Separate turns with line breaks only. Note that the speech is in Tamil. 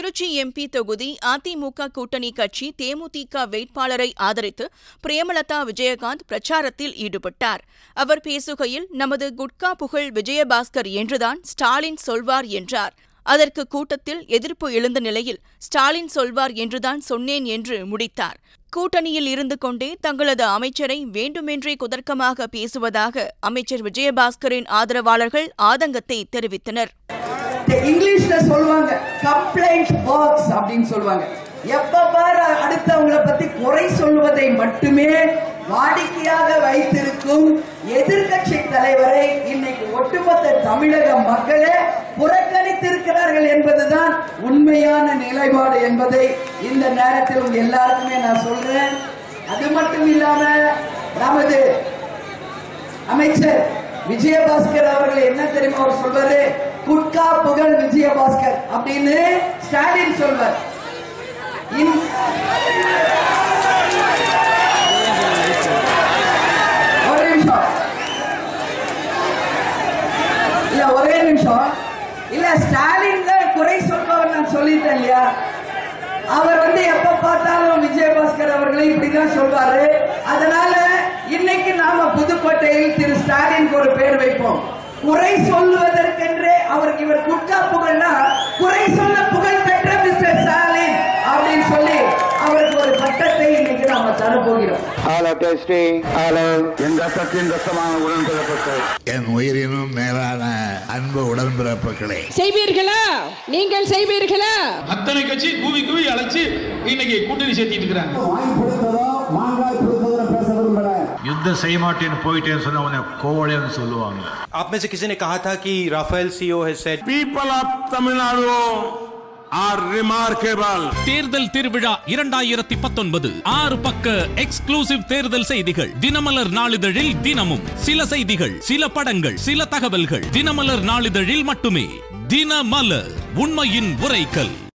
திருச்சி எம்பி தொகுதி அதிமுக கூட்டணி கட்சி தேமுதிக வேட்பாளரை ஆதரித்து பிரேமலதா விஜயகாந்த் பிரச்சாரத்தில் ஈடுபட்டார். அவர் பேசுகையில், நமது குட்கா புகழ் விஜயபாஸ்கர் என்றுதான் ஸ்டாலின் சொல்வார் என்றார். அதற்கு கூட்டத்தில் எதிர்ப்பு எழுந்த நிலையில், ஸ்டாலின் சொல்வார் என்றுதான் சொன்னேன் என்று முடித்தார். கூட்டணியில் இருந்து கொண்டே தங்களது அமைச்சரை வேண்டுமென்றே குதர்க்கமாக பேசுவதாக அமைச்சர் விஜயபாஸ்கரின் ஆதரவாளர்கள் ஆதங்கத்தை தெரிவித்தனர்.
இங்கிலீஷ்ல சொல்லுவாங்க கம்ப்ளைண்ட் பாக்ஸ் அப்படின்னு சொல்லுவாங்க. எப்ப பாரு அடுத்தவங்களை பத்தி குறை சொல்லுவதை மட்டுமே வாடிக்கையாக வைத்திருக்கும் எதிர்க்கட்சி தலைவரை இன்னைக்கு ஒட்டுமொத்த தமிழக மக்களே புறக்கணித்திருக்கிறார்கள் என்பதுதான் உண்மையான நிலைப்பாடு என்பதை இந்த நேரத்தில் உங்க எல்லாருக்குமே நான் சொல்றேன். அது மட்டும் இல்லாம நமது அமைச்சர் விஜயபாஸ்கர் அவர்கள் என்ன தெரியுமா அவர் சொல்வாரு, குட்கா புகழ் விஜயபாஸ்கர் அப்படின்னு ஸ்டாலின் சொல்வார். ஒரே நிமிஷம் இல்ல, ஸ்டாலின் தான் குறை சொல்பவர் நான் சொல்லிட்டேன் இல்லையா. அவர் எப்ப பார்த்தாலும் விஜயபாஸ்கர் அவர்களை இப்படிதான் சொல்வாரு. அதனால இன்னைக்கு நாம புதுக்கோட்டையில் திரு ஸ்டாலின் ஒரு பேர் வைப்போம். குறை சொல்லுவதற்கென்றே அவருக்கு இவர் குட்கா புகழ்னா குறை சொல்ல புகழ் பெற்ற மிஸ்டர் ஸ்டாலின் அப்படின்னு சொல்லி அவருக்கு ஒரு பட்டத்தை இன்னைக்கு நாம தரப்போகிறோம்.
என் உயிரினும் மேலான அன்பு உடன்பிறப்புகளே,
செய்வீர்களா? நீங்கள் செய்வீர்களா?
அத்தனை கட்சி கூவி கூவி அழைச்சு இன்னைக்கு கூட்டணி சேர்த்திட்டு இருக்காங்க.
युद्ध செய்ய மாட்டேன்னு போயிட்டேன்னு சொன்னா உன்னை கோவலைன்னு சொல்லுவாங்க.
आप में से किसी ने कहा था कि Rafale CEO has said
people of Tamil Nadu are remarkable.
தேர்தல் திருவிழா 2019 6 பக்க எக்ஸ்க்ளூசிவ் தேர்தல் செய்திகள் தினமலர் நாளிதழில் தினமும் சில செய்திகள், சில படங்கள், சில தகவல்கள் தினமலர் நாளிதழில் மட்டுமே. தினமலர், உண்மையின் உரைக்கல்.